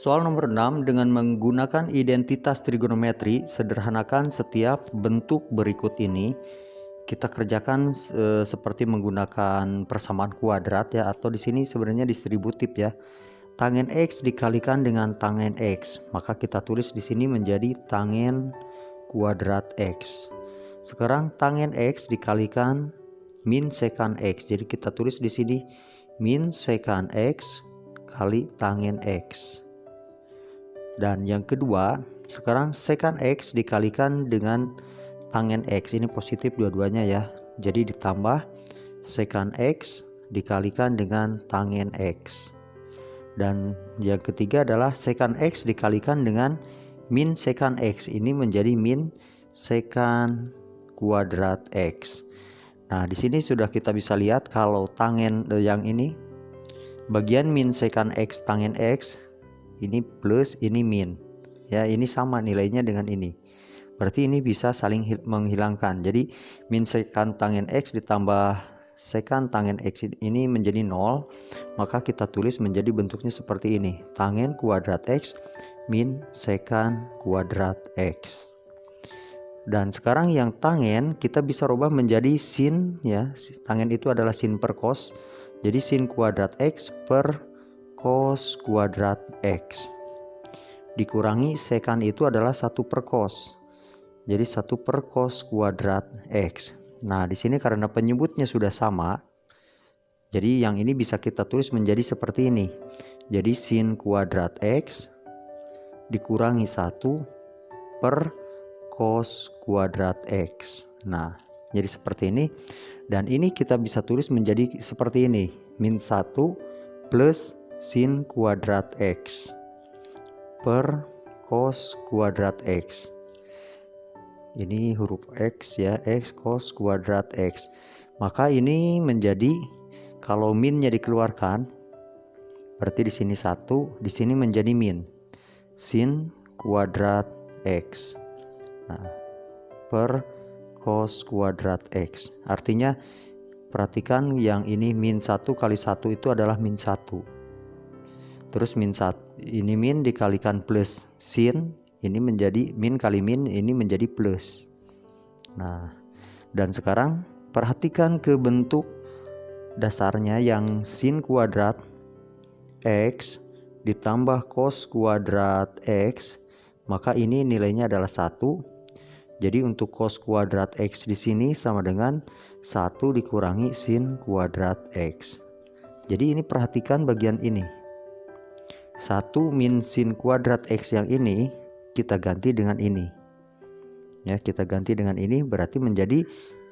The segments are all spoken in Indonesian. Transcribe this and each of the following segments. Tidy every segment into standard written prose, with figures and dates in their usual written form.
Soal nomor 6, dengan menggunakan identitas trigonometri, sederhanakan setiap bentuk berikut ini. Kita kerjakan seperti menggunakan persamaan kuadrat ya, atau di sini sebenarnya distributif ya. Tangen X dikalikan dengan tangen X, maka kita tulis di sini menjadi tangen kuadrat X. Sekarang tangen X dikalikan min sekan X. Jadi kita tulis di sini min sekan X kali tangen X. Dan yang kedua, sekarang sekan X dikalikan dengan tangen X. Ini positif dua-duanya ya. Jadi ditambah sekan X dikalikan dengan tangen X. Dan yang ketiga adalah sekan X dikalikan dengan min sekan X. Ini menjadi min sekan kuadrat X. Nah, di sini sudah kita bisa lihat kalau tangen yang ini bagian min sekan X tangen X ini plus, ini min. Ya, ini sama nilainya dengan ini. Berarti ini bisa saling menghilangkan. Jadi min sekan tangen X ditambah sekan tangen X ini menjadi 0. Maka kita tulis menjadi bentuknya seperti ini. Tangen kuadrat X min sekan kuadrat X. Dan sekarang yang tangen kita bisa rubah menjadi sin ya. Tangen itu adalah sin per cos. Jadi sin kuadrat X per cos kuadrat X dikurangi sekan itu adalah 1 per cos. Jadi 1 per cos kuadrat X. Nah, di sini karena penyebutnya sudah sama, jadi yang ini bisa kita tulis menjadi seperti ini. Jadi sin kuadrat X dikurangi 1 per cos kuadrat X. Nah, jadi seperti ini. Dan ini kita bisa tulis menjadi seperti ini. Min 1 plus sin kuadrat X per cos kuadrat X. Ini huruf X ya, X cos kuadrat X. Maka ini menjadi, kalau minnya dikeluarkan, berarti di sini 1, di sini menjadi min sin kuadrat X. Nah, per cos kuadrat X. Artinya perhatikan yang ini min 1 kali 1 itu adalah min 1. Terus min 1 ini min dikalikan plus sin, ini menjadi min kali min, ini menjadi plus. Nah, dan sekarang perhatikan ke bentuk dasarnya yang sin kuadrat X ditambah cos kuadrat X, maka ini nilainya adalah 1. Jadi untuk cos kuadrat X di sini sama dengan 1 dikurangi sin kuadrat X. Jadi ini perhatikan bagian ini. 1 min sin kuadrat X yang ini kita ganti dengan ini. Ya, kita ganti dengan ini berarti menjadi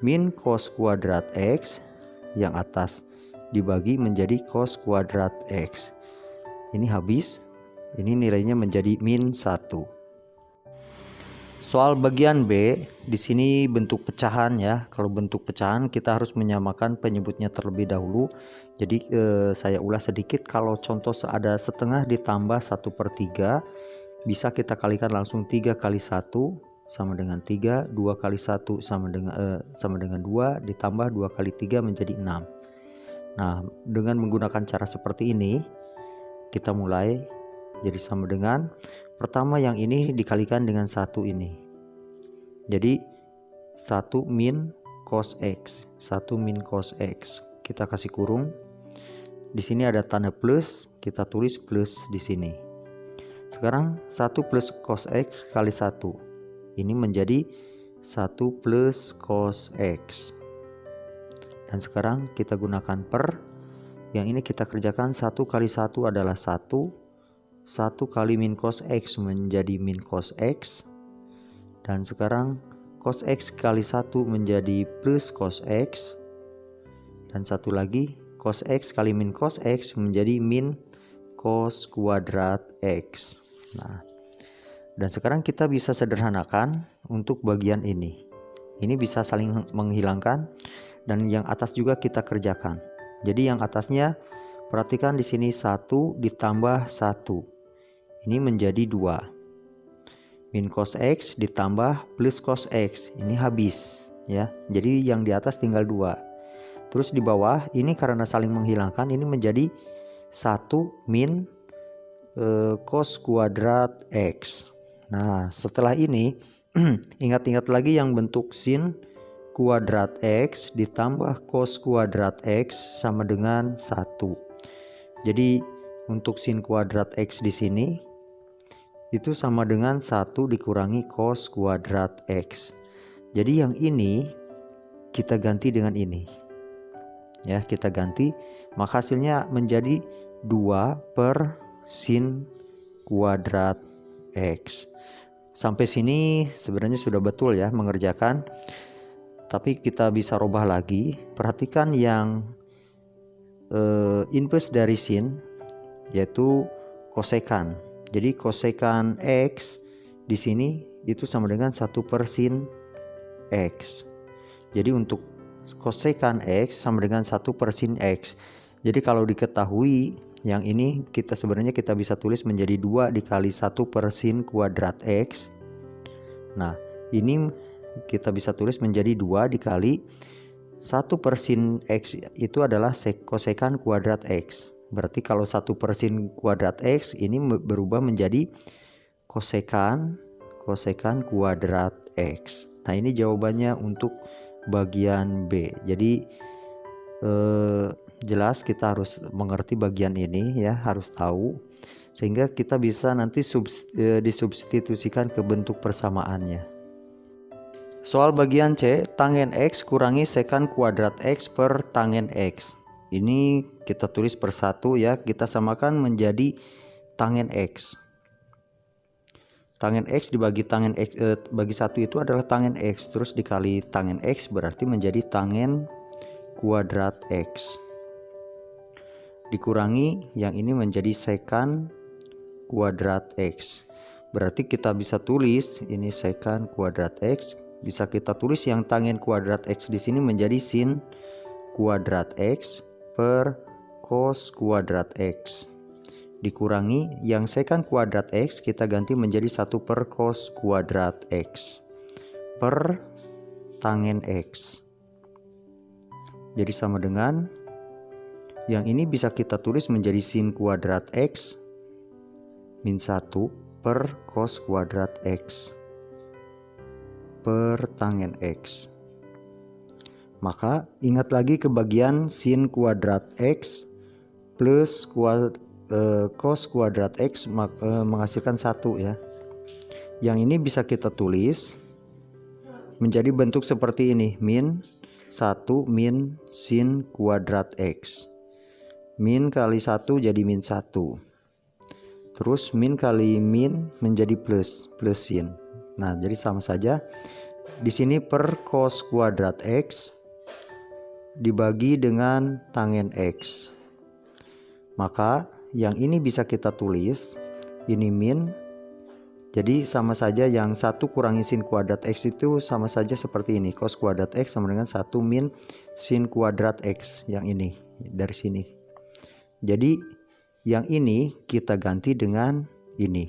min cos kuadrat X yang atas dibagi menjadi cos kuadrat X. Ini habis. Ini nilainya menjadi min 1. Soal bagian B, di sini bentuk pecahan ya. Kalau bentuk pecahan kita harus menyamakan penyebutnya terlebih dahulu. Jadi saya ulas sedikit. Kalau contoh ada setengah ditambah 1/3, bisa kita kalikan langsung 3 kali 1 sama dengan 3, 2 kali 1 sama dengan 2, ditambah 2 kali 3 menjadi 6. Nah, dengan menggunakan cara seperti ini, kita mulai. Jadi sama dengan pertama yang ini dikalikan dengan 1 ini. Jadi 1 min cos X, 1 min cos X. Kita kasih kurung. Di sini ada tanda plus, kita tulis plus di sini. Sekarang 1 plus cos X kali 1. Ini menjadi 1 plus cos X. Dan sekarang kita gunakan per. Yang ini kita kerjakan 1 kali 1 adalah 1. 1 kali min cos X menjadi min cos X. Dan sekarang cos X kali 1 menjadi plus cos X. Dan satu lagi cos X kali min cos X menjadi min cos kuadrat X. Nah, dan sekarang kita bisa sederhanakan untuk bagian ini. Ini bisa saling menghilangkan. Dan yang atas juga kita kerjakan. Jadi yang atasnya perhatikan di sini 1 ditambah 1. Ini menjadi 2. Min cos X ditambah plus cos X. Ini habis ya. Jadi yang di atas tinggal 2. Terus di bawah ini karena saling menghilangkan, ini menjadi 1 min cos kuadrat X. Nah, setelah ini ingat-ingat lagi yang bentuk sin kuadrat X ditambah cos kuadrat X sama dengan 1. Jadi untuk sin kuadrat X di sini itu sama dengan 1 dikurangi cos kuadrat X. Jadi yang ini kita ganti dengan ini. Ya, kita ganti, maka hasilnya menjadi 2 per sin kuadrat X. Sampai sini sebenarnya sudah betul ya mengerjakan. Tapi kita bisa rubah lagi. Perhatikan yang inverse dari sin, yaitu kosekan. Jadi kosekan X di sini itu sama dengan 1 per sin X. Jadi untuk kosekan X sama dengan 1 per sin X. Jadi kalau diketahui yang ini sebenarnya kita bisa tulis menjadi 2 dikali 1 per sin kuadrat X. Nah, ini kita bisa tulis menjadi 2 dikali 1 per sin X itu adalah kosekan kuadrat X. Berarti kalau 1 per sin kuadrat X ini berubah menjadi kosekan kuadrat X. Nah, ini jawabannya untuk bagian B. Jadi jelas kita harus mengerti bagian ini ya, harus tahu sehingga kita bisa nanti disubstitusikan ke bentuk persamaannya. Soal bagian C, tangen X kurangi sekant kuadrat X per tangen X. Ini kita tulis per 1 ya, kita samakan menjadi tangen X. Tangen X dibagi tangen X bagi 1 itu adalah tangen X, terus dikali tangen X berarti menjadi tangen kuadrat X. Dikurangi yang ini menjadi sekant kuadrat X. Berarti kita bisa tulis ini sekant kuadrat X. Bisa kita tulis yang tangen kuadrat X di sini menjadi sin kuadrat X per cos kuadrat X. Dikurangi yang sekant kuadrat X kita ganti menjadi 1 per cos kuadrat X per tangen X. Jadi sama dengan yang ini bisa kita tulis menjadi sin kuadrat X min 1 per cos kuadrat X per tangen X. Maka ingat lagi ke bagian sin kuadrat X plus cos kuadrat X menghasilkan 1 ya. Yang ini bisa kita tulis menjadi bentuk seperti ini, min 1 min sin kuadrat X. Min kali 1 jadi min 1. Terus min kali min menjadi plus sin. Nah, jadi sama saja. Di sini per cos kuadrat X dibagi dengan tangen X. Maka yang ini bisa kita tulis, ini min. Jadi sama saja yang 1 kurangi sin kuadrat X itu sama saja seperti ini. Cos kuadrat X sama dengan 1 min sin kuadrat X yang ini dari sini. Jadi yang ini kita ganti dengan ini.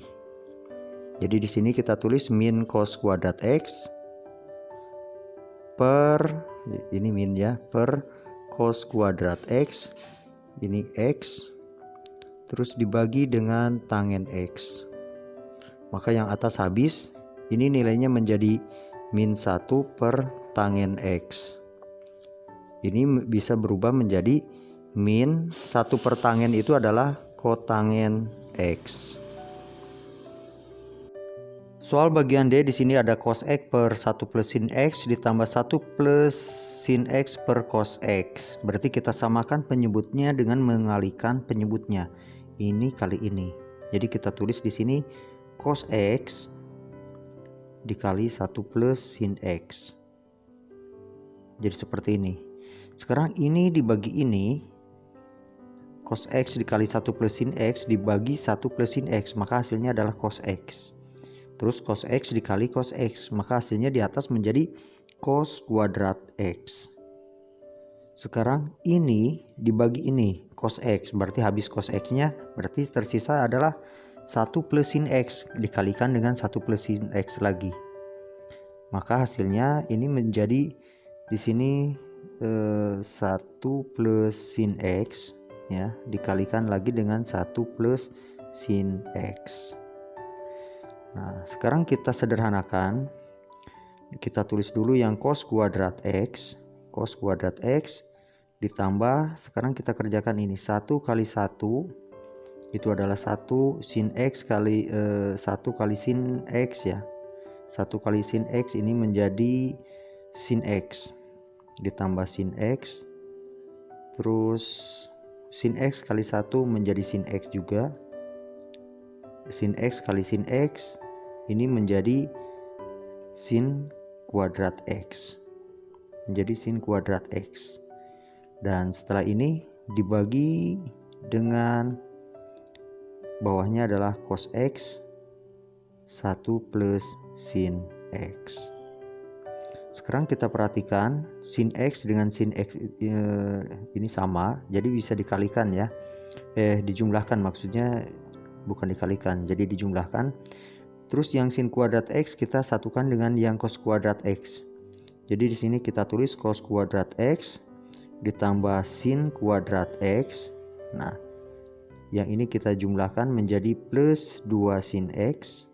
Jadi di sini kita tulis min cos kuadrat X per ini min ya, per cos kuadrat X. Ini X terus dibagi dengan tangen X. Maka yang atas habis, ini nilainya menjadi min 1 per tangen X. Ini bisa berubah menjadi min 1 per tangen itu adalah kotangen X. Soal bagian D di sini ada cos X per 1 plus sin X ditambah 1 plus sin X per cos X. Berarti kita samakan penyebutnya dengan mengalihkan penyebutnya. Ini kali ini. Jadi kita tulis di sini cos X dikali 1 plus sin X. Jadi seperti ini. Sekarang ini dibagi ini. Cos X dikali 1 plus sin X dibagi 1 plus sin X. Maka hasilnya adalah cos X. Terus cos X dikali cos X, maka hasilnya di atas menjadi cos kuadrat X. Sekarang ini dibagi ini, cos X, berarti habis cos X-nya, berarti tersisa adalah 1 plus sin X dikalikan dengan 1 plus sin X lagi. Maka hasilnya ini menjadi di sini 1 plus sin X ya, dikalikan lagi dengan 1 plus sin X. Nah, sekarang kita sederhanakan. Kita tulis dulu yang cos kuadrat X. Cos kuadrat X ditambah, sekarang kita kerjakan ini, 1 kali 1 itu adalah 1 sin X kali 1 kali sin X ya. 1 kali sin X ini menjadi sin X. Ditambah sin X. Terus sin X kali 1 menjadi sin X juga. Sin X kali sin X ini menjadi sin kuadrat X. Menjadi sin kuadrat X. Dan setelah ini dibagi dengan bawahnya adalah cos X 1 plus sin X. Sekarang kita perhatikan sin X dengan sin X ini sama, jadi bisa dikalikan ya. Dijumlahkan, maksudnya bukan dikalikan, jadi dijumlahkan. Terus yang sin kuadrat X kita satukan dengan yang cos kuadrat X. Jadi di sini kita tulis cos kuadrat X ditambah sin kuadrat X. Nah, yang ini kita jumlahkan menjadi plus 2 sin X.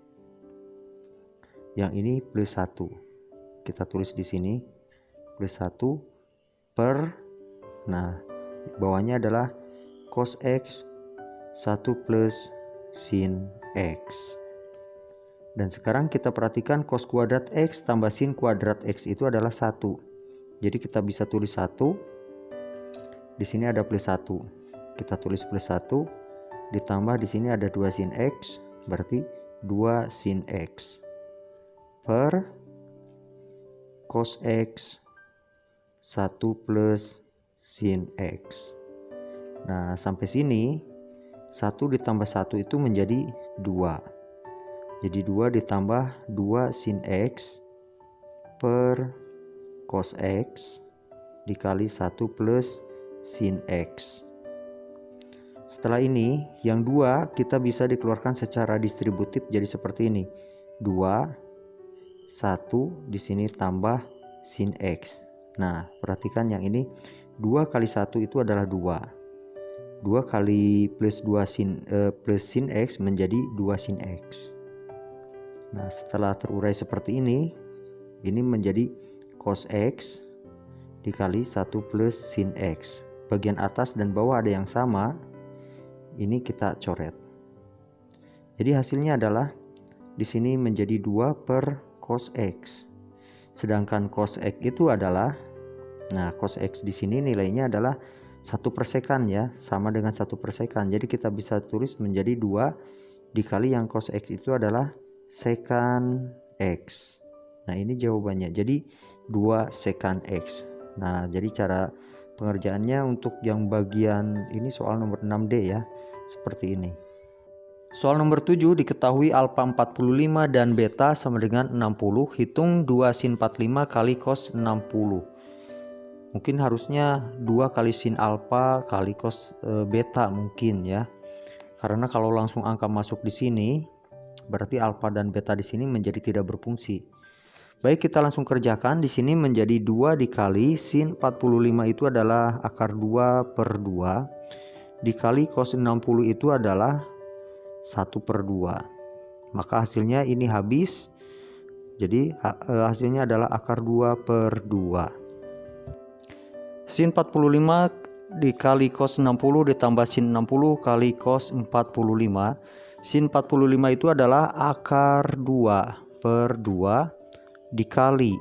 Yang ini plus 1. Kita tulis di sini plus 1 per, nah bawahnya adalah cos X 1 plus sin X. Dan sekarang kita perhatikan cos kuadrat X tambah sin kuadrat X itu adalah 1. Jadi kita bisa tulis 1. Di sini ada plus 1. Kita tulis plus 1 ditambah di sini ada 2 sin X, berarti 2 sin X per cos X 1 plus sin X. Nah, sampai sini 1 ditambah 1 itu menjadi 2. Jadi 2 ditambah 2 sin X per cos X dikali 1 plus sin X. Setelah ini yang 2 kita bisa dikeluarkan secara distributif jadi seperti ini. 2 1 di sini tambah sin X. Nah, perhatikan yang ini 2 kali 1 itu adalah 2. 2 kali plus 2 plus sin X menjadi 2 sin X. Nah, setelah terurai seperti ini menjadi cos X dikali 1 plus sin X. Bagian atas dan bawah ada yang sama. Ini kita coret. Jadi hasilnya adalah di sini menjadi 2 per cos X. Sedangkan cos X itu adalah, nah cos X di sini nilainya adalah 1 per sekan ya, sama dengan 1 per sekan. Jadi kita bisa tulis menjadi 2 dikali yang cos X itu adalah sekan X. Nah, ini jawabannya. Jadi 2 sekan X. Nah, jadi cara pengerjaannya untuk yang bagian ini soal nomor 6D ya, seperti ini. Soal nomor 7, diketahui alfa 45 dan beta sama dengan 60. Hitung 2 sin 45 kali cos 60. Mungkin harusnya 2 kali sin alfa kali cos beta mungkin ya. Karena kalau langsung angka masuk di sini, berarti alfa dan beta di sini menjadi tidak berfungsi. Baik, kita langsung kerjakan. Di sini menjadi 2 dikali sin 45 itu adalah akar 2 per 2. Dikali cos 60 itu adalah 1 per 2. Maka hasilnya ini habis. Jadi hasilnya adalah akar 2 per 2. Sin 45 dikali cos 60 ditambah sin 60 kali cos 45. Sin 45 itu adalah akar 2 per 2 dikali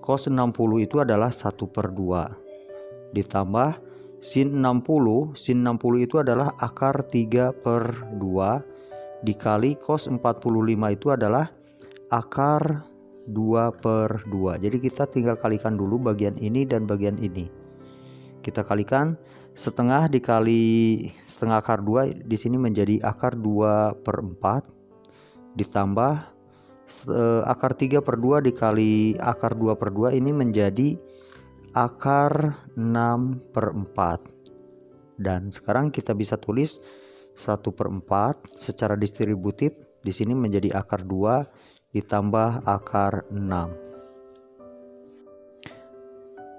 cos 60 itu adalah 1 per 2 ditambah sin 60 itu adalah akar 3 per 2 dikali cos 45 itu adalah akar 2 per 2. Jadi kita tinggal kalikan dulu bagian ini dan bagian ini. Kita kalikan, setengah dikali setengah akar 2 di sini menjadi akar 2 per 4 ditambah akar 3 per 2 dikali akar 2 per 2 ini menjadi akar 6 per 4. Dan sekarang kita bisa tulis 1 per 4 secara distributif. Di sini menjadi akar 2 ditambah akar 6.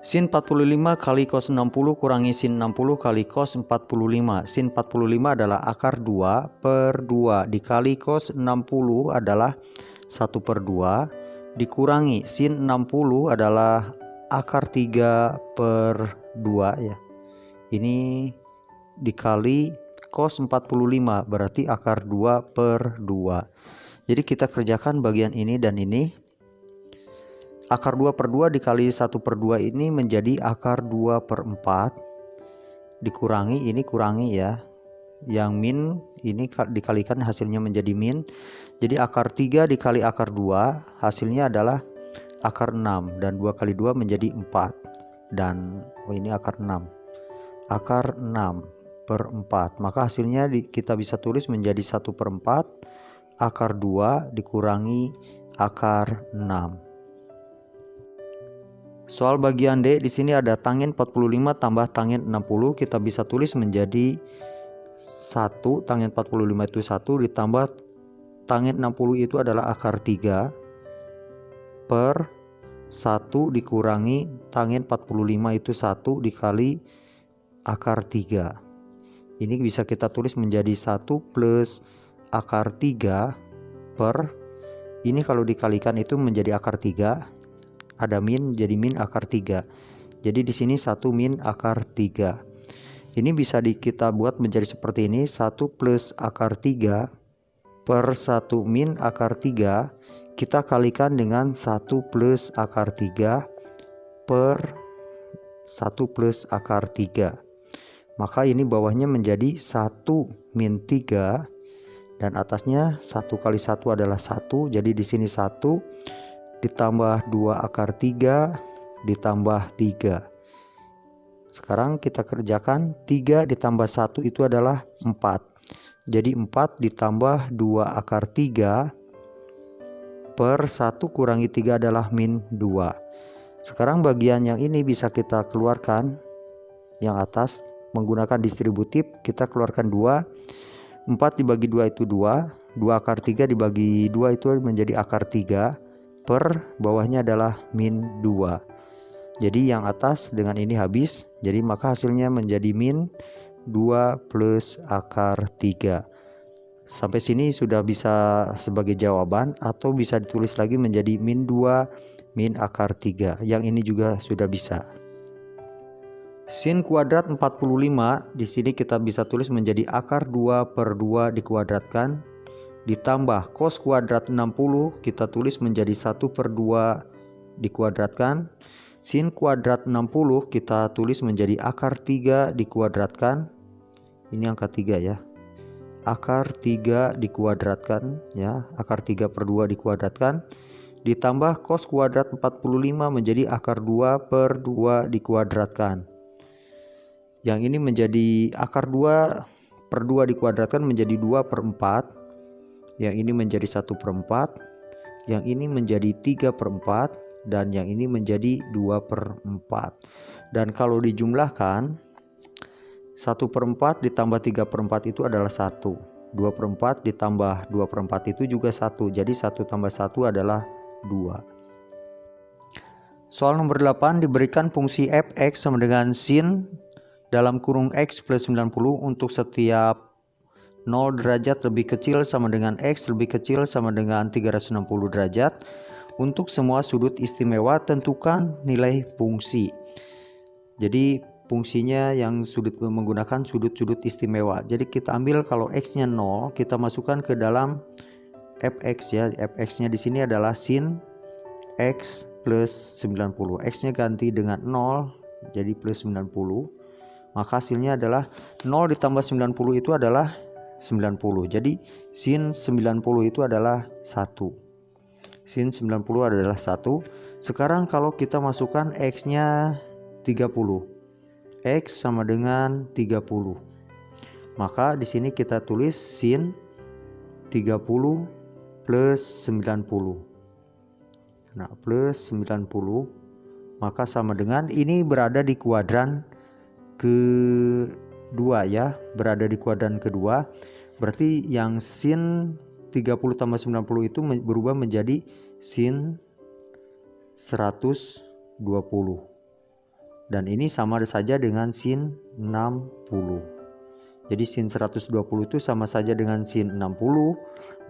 Sin 45 kali cos 60 kurangi sin 60 kali cos 45. Sin 45 adalah akar 2 per 2 dikali cos 60 adalah 1 per 2 dikurangi sin 60 adalah akar 3 per 2 ya. Ini dikali cos 45 berarti akar 2 per 2. Jadi kita kerjakan bagian ini dan ini. Akar 2 per 2 dikali 1 per 2 ini menjadi akar 2 per 4 dikurangi ini kurangi ya, yang min ini dikalikan hasilnya menjadi min. Jadi akar 3 dikali akar 2 hasilnya adalah akar 6 dan 2 kali 2 menjadi 4 dan ini akar 6 per 4, maka hasilnya kita bisa tulis menjadi 1 per 4 akar 2 dikurangi akar 6. Soal bagian D, di sini ada tangent 45 tambah tangent 60, kita bisa tulis menjadi 1, tangent 45 itu 1 ditambah tangent 60 itu adalah akar 3 per 1 dikurangi tangent 45 itu 1 dikali akar 3. Ini bisa kita tulis menjadi 1 plus akar 3 per, ini kalau dikalikan itu menjadi akar 3. Ada min jadi min akar 3. Jadi di sini 1 min akar 3. Ini bisa kita buat menjadi seperti ini, 1 plus akar 3 per 1 min akar 3 kita kalikan dengan 1 plus akar 3 per 1 plus akar 3. Maka ini bawahnya menjadi 1 min 3 dan atasnya 1 kali 1 adalah 1. Jadi di sini 1 ditambah 2 akar 3 ditambah 3. Sekarang kita kerjakan 3 ditambah 1 itu adalah 4. Jadi 4 ditambah 2 akar 3 per 1 kurangi 3 adalah min 2. Sekarang bagian yang ini bisa kita keluarkan, yang atas menggunakan distributif kita keluarkan 2. 4 dibagi 2 itu 2. 2 akar 3 dibagi 2 itu menjadi akar 3. Per bawahnya adalah min 2. Jadi yang atas dengan ini habis, jadi maka hasilnya menjadi min 2 plus akar 3. Sampai sini sudah bisa sebagai jawaban, atau bisa ditulis lagi menjadi min 2 min akar 3. Yang ini juga sudah bisa. Sin kuadrat 45 di sini kita bisa tulis menjadi akar 2 per 2 dikuadratkan ditambah cos kuadrat 60 kita tulis menjadi 1 per 2 dikuadratkan. Sin kuadrat 60 kita tulis menjadi akar 3 dikuadratkan. Ini angka 3 ya. Akar 3 dikuadratkan ya, akar 3 per 2 dikuadratkan. Ditambah cos kuadrat 45 menjadi akar 2 per 2 dikuadratkan. Yang ini menjadi akar 2 per 2 dikuadratkan menjadi 2 per 4. Yang ini menjadi 1 per 4, yang ini menjadi 3 per 4, dan yang ini menjadi 2 per 4. Dan kalau dijumlahkan 1 per 4 ditambah 3 per 4 itu adalah 1. 2 per 4 ditambah 2 per 4 itu juga 1. Jadi 1 tambah 1 adalah 2. Soal nomor 8 diberikan fungsi fx sama dengan sin dalam kurung x plus 90 untuk setiap 0 derajat lebih kecil sama dengan X lebih kecil sama dengan 360 derajat. Untuk semua sudut istimewa tentukan nilai fungsi. Jadi fungsinya yang menggunakan sudut-sudut istimewa. Jadi kita ambil kalau X-nya 0 kita masukkan ke dalam fx ya. Fx-nya di sini adalah sin X plus 90. X-nya ganti dengan 0 jadi plus 90. Maka hasilnya adalah 0 ditambah 90 itu adalah 90. Jadi sin 90 itu adalah 1. Sin 90 adalah 1. Sekarang kalau kita masukkan X-nya 30. X sama dengan 30. Maka di sini kita tulis sin 30 plus 90. Nah, plus 90 maka sama dengan ini berada di kuadran kedua ya, berada di kuadran kedua. Berarti yang sin 30 tambah 90 itu berubah menjadi sin 120. Dan ini sama saja dengan sin 60. Jadi sin 120 itu sama saja dengan sin 60,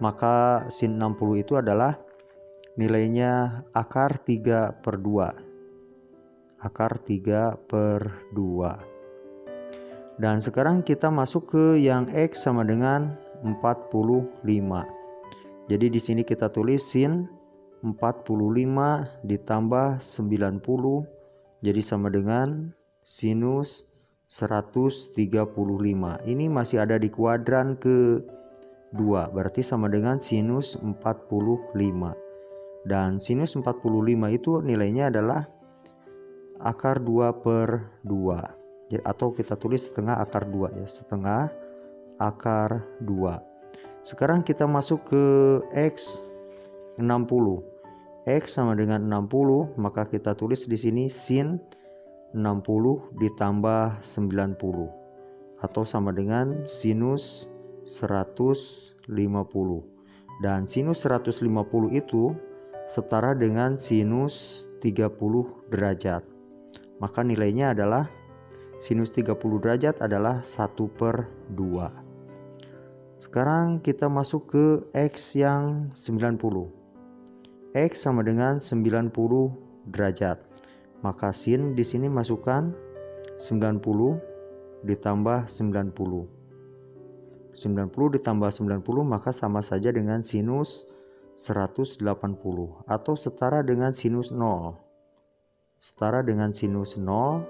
maka sin 60 itu adalah nilainya akar 3/2. Akar 3/2. Dan sekarang kita masuk ke yang X sama dengan 45. Jadi di sini kita tulis sin 45 ditambah 90, jadi sama dengan sinus 135. Ini masih ada di kuadran ke-2, berarti sama dengan sinus 45. Dan sinus 45 itu nilainya adalah akar 2/2. Atau kita tulis setengah akar 2 ya, setengah akar 2. Sekarang kita masuk ke X 60. X sama dengan 60, maka kita tulis di sini sin 60 ditambah 90 atau sama dengan sinus 150. Dan sinus 150 itu setara dengan sinus 30 derajat. Maka nilainya adalah sinus 30 derajat adalah 1/2. Sekarang kita masuk ke X yang 90. X sama dengan 90 derajat. Maka sin di sini masukkan 90 ditambah 90. 90 ditambah 90 maka sama saja dengan sinus 180 atau setara dengan sinus 0. Setara dengan sinus 0,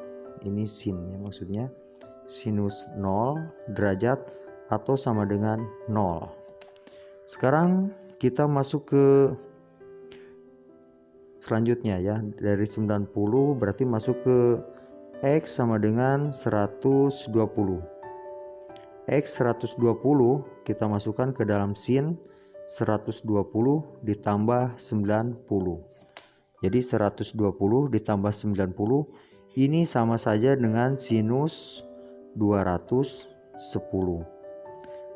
ini sin ya maksudnya. Sinus 0 derajat atau sama dengan 0. Sekarang kita masuk ke selanjutnya ya, dari 90 berarti masuk ke X sama dengan 120. X 120 kita masukkan ke dalam sin 120 ditambah 90. Jadi 120 ditambah 90 ini sama saja dengan sinus 210.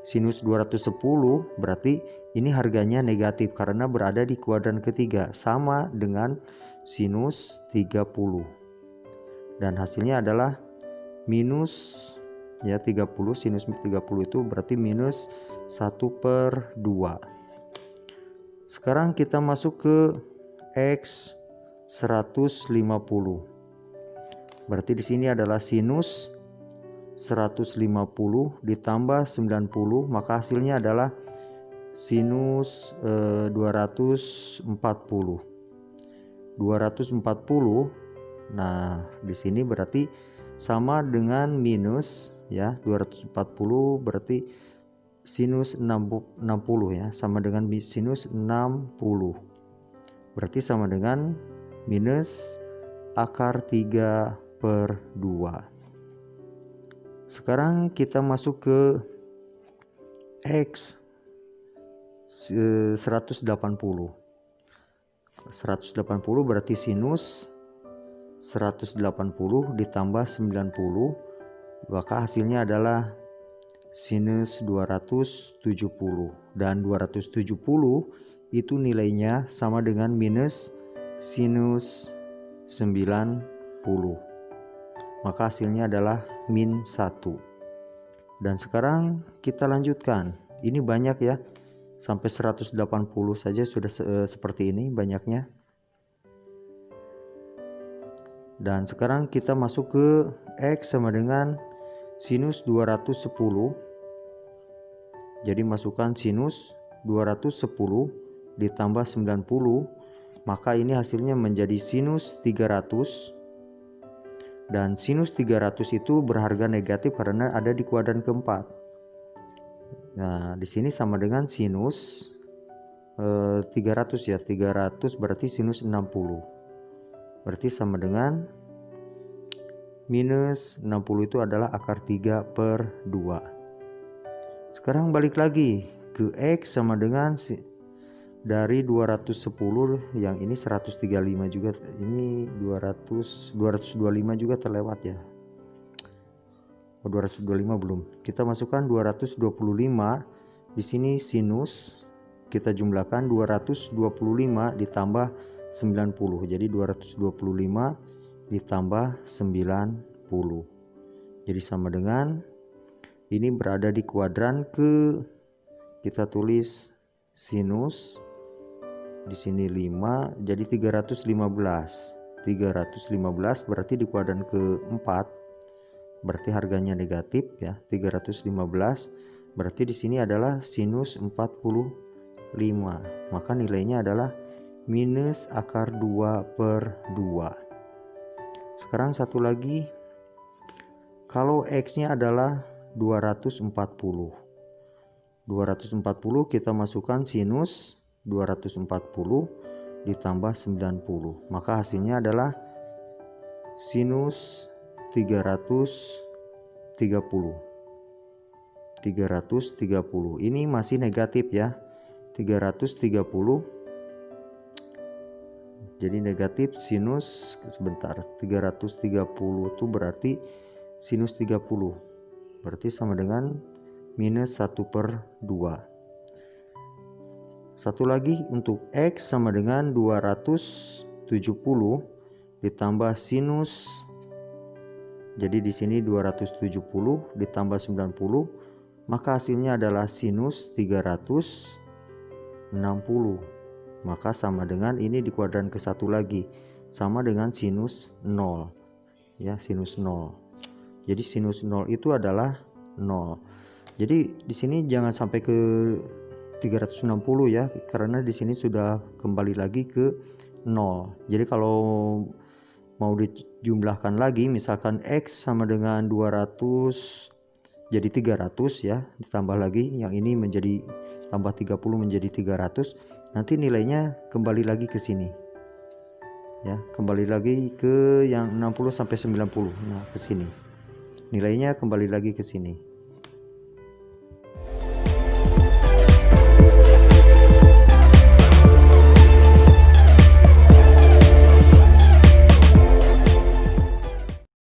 Sinus 210 berarti ini harganya negatif karena berada di kuadran ketiga, sama dengan sinus 30. Dan hasilnya adalah minus ya 30, sinus 30 itu berarti minus 1/2. Sekarang kita masuk ke X 150. Berarti di sini adalah sinus 150 ditambah 90, maka hasilnya adalah sinus 240. 240. Nah, di sini berarti sama dengan minus ya, 240 berarti sinus 60 ya, sama dengan sinus 60. Berarti sama dengan minus akar 3/2. Sekarang kita masuk ke X 180. 180 berarti sinus 180 ditambah 90, maka hasilnya adalah sinus 270. Dan 270 itu nilainya sama dengan minus sinus 90. Maka hasilnya adalah min 1. Dan sekarang kita lanjutkan. Ini banyak ya, sampai 180 saja sudah seperti ini banyaknya. Dan sekarang kita masuk ke X sama dengan sinus 210. Jadi masukkan sinus 210 ditambah 90, maka ini hasilnya menjadi sinus 300. Dan sinus 300 itu berharga negatif karena ada di kuadran keempat. Nah, di sini sama dengan sinus 300 ya. 300 berarti sinus 60. Berarti sama dengan minus 60 itu adalah akar 3/2. Sekarang balik lagi ke X sama dengan dari 210 yang ini 135 juga, ini 225 juga terlewat ya. 225 belum. Kita masukkan 225. Di sini sinus kita jumlahkan 225 ditambah 90. Jadi 225 ditambah 90. Jadi sama dengan ini berada di kuadran kita tulis sinus di sini 5, jadi 315. 315 berarti di kuadran keempat, berarti harganya negatif ya. 315 berarti di sini adalah sinus 45, maka nilainya adalah minus akar 2/2. Sekarang satu lagi, kalau X-nya adalah 240. 240 kita masukkan sinus 240 ditambah 90. Maka hasilnya adalah sinus 330. 330. Ini masih negatif ya. 330. Jadi negatif sinus, sebentar, 330 itu berarti sinus 30, berarti sama dengan minus 1/2. Satu lagi untuk X sama dengan 270 ditambah sinus, jadi di sini 270 ditambah 90, maka hasilnya adalah sinus 360. Maka sama dengan ini di kuadran ke-1 lagi, sama dengan sinus 0 ya, sinus 0. Jadi sinus 0 itu adalah 0. Jadi di sini jangan sampai ke 360 ya, karena di sini sudah kembali lagi ke 0. Jadi kalau mau dijumlahkan lagi, misalkan X sama dengan 200 jadi 300 ya, ditambah lagi yang ini menjadi tambah 30 menjadi 300, nanti nilainya kembali lagi ke sini ya, kembali lagi ke yang 60 sampai 90. Nah, ke sini nilainya kembali lagi ke sini.